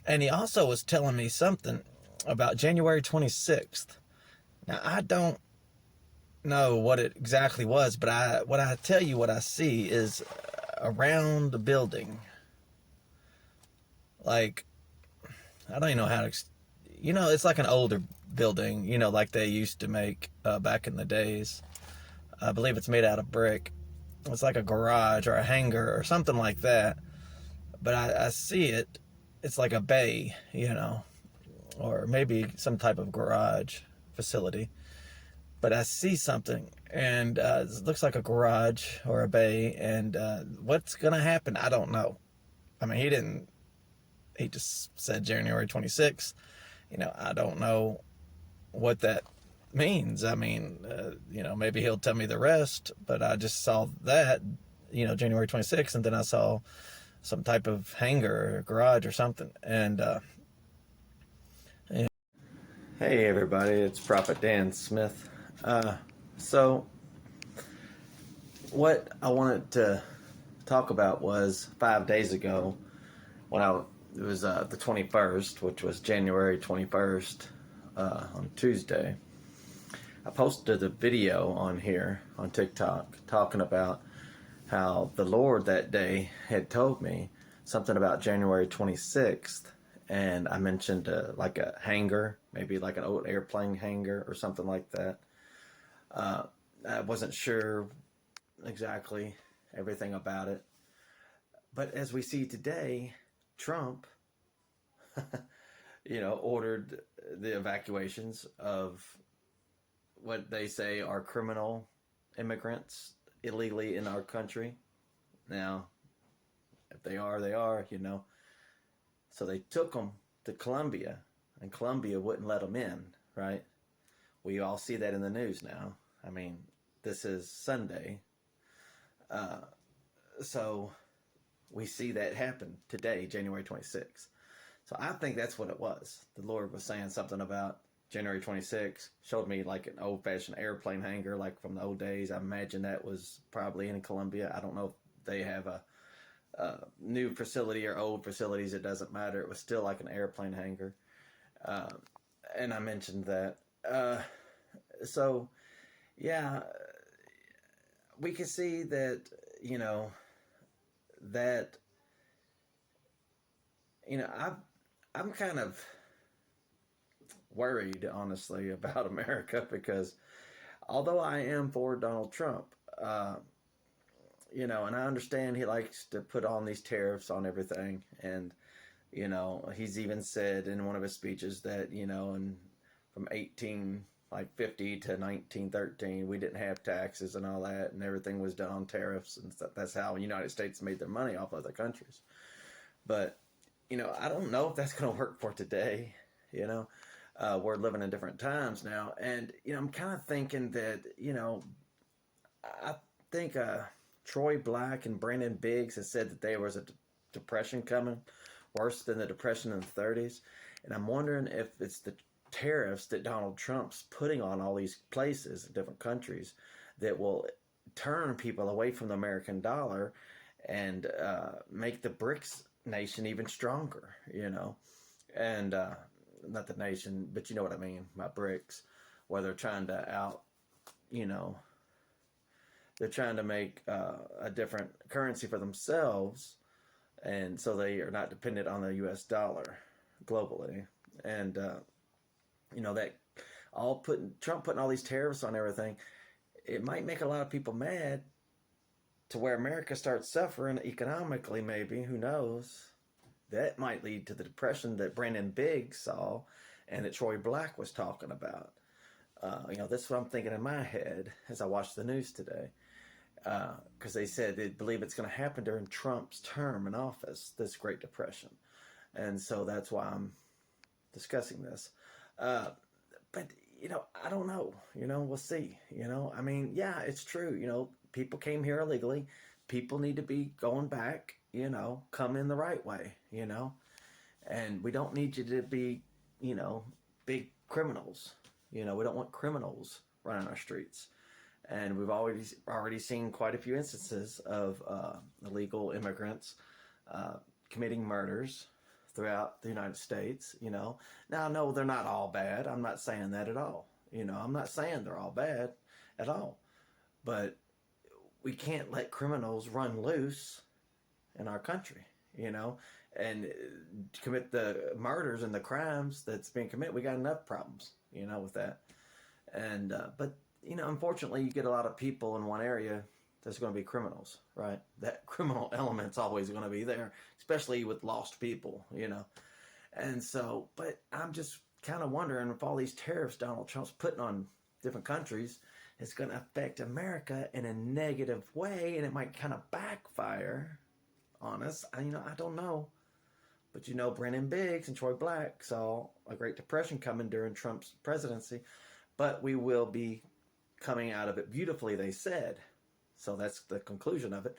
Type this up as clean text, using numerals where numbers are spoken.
And he also was telling me something about January 26th. Now, I don't know what it exactly was, but what I tell you, what I see is around the building, like, I don't even know how to, it's like an older building, like they used to make back in the days. I believe it's made out of brick. It's like a garage or a hangar or something like that. But I see it. It's like a bay, or maybe some type of garage facility. But I see something, and it looks like a garage or a bay. And what's gonna happen? I don't know. I mean, he didn't. He just said January 26th. I don't know what that means. I mean, maybe he'll tell me the rest. But I just saw that, January 26th, and then I saw some type of hangar or garage or something. And yeah. Hey everybody, it's Prophet Dan Smith. So what I wanted to talk about was 5 days ago when it was the 21st, which was January 21st, on Tuesday. I posted a video on here on TikTok talking about how the Lord that day had told me something about January 26th, and I mentioned like a hangar, maybe like an old airplane hangar or something like that. I wasn't sure exactly everything about it, but as we see today, Trump, ordered the evacuations of what they say are criminal immigrants illegally in our country. Now, if they are, they are. So they took them to Colombia, and Colombia wouldn't let them in, right? We all see that in the news now. I mean, this is Sunday. So we see that happen today, January 26th. So I think that's what it was. The Lord was saying something about January 26th, showed me like an old-fashioned airplane hangar, like from the old days. I imagine that was probably in Colombia. I don't know if they have a new facility or old facilities. It doesn't matter. It was still like an airplane hangar. Uh, and I mentioned that. So, yeah, we can see that, that, I'm kind of worried, honestly, about America because although I am for Donald Trump, and I understand he likes to put on these tariffs on everything. And, he's even said in one of his speeches that, from 50 to 1913, we didn't have taxes and all that, and everything was done on tariffs. And that's how the United States made their money off other countries. But, I don't know if that's going to work for today, we're living in different times now. And, I'm kind of thinking that, I think Troy Black and Brandon Biggs has said that there was a depression coming, worse than the depression in the 30s. And I'm wondering if it's the tariffs that Donald Trump's putting on all these places, different countries, that will turn people away from the American dollar and make the BRICS nation even stronger. And not the nation, but you know what I mean, my BRICS, where they're trying to you know, they're trying to make a different currency for themselves, and so they are not dependent on the U.S. dollar globally. And that Trump putting all these tariffs on everything, it might make a lot of people mad to where America starts suffering economically. Maybe, who knows? That might lead to the depression that Brandon Biggs saw and that Troy Black was talking about. That's what I'm thinking in my head as I watched the news today. Because they said they believe it's going to happen during Trump's term in office, this Great Depression. And so that's why I'm discussing this. But, I don't know. We'll see. I mean, yeah, it's true. People came here illegally. People need to be going back, come in the right way, And we don't need you to be, big criminals. We don't want criminals running our streets. And we've already seen quite a few instances of illegal immigrants committing murders throughout the United States, you know. Now, no, they're not all bad. I'm not saying that at all. You know, I'm not saying they're all bad at all. But we can't let criminals run loose in our country, you know, and commit the murders and the crimes that's being committed. We got enough problems, you know, with that. And, but, you know, unfortunately, you get a lot of people in one area that's going to be criminals, right? That criminal element's always going to be there, especially with lost people, you know. And so, but I'm just kind of wondering if all these tariffs Donald Trump's putting on different countries is going to affect America in a negative way, and it might kind of backfire on us. You know, I don't know. But you know, Brennan Biggs and Troy Black saw a Great Depression coming during Trump's presidency, but we will be coming out of it beautifully, they said. So that's the conclusion of it.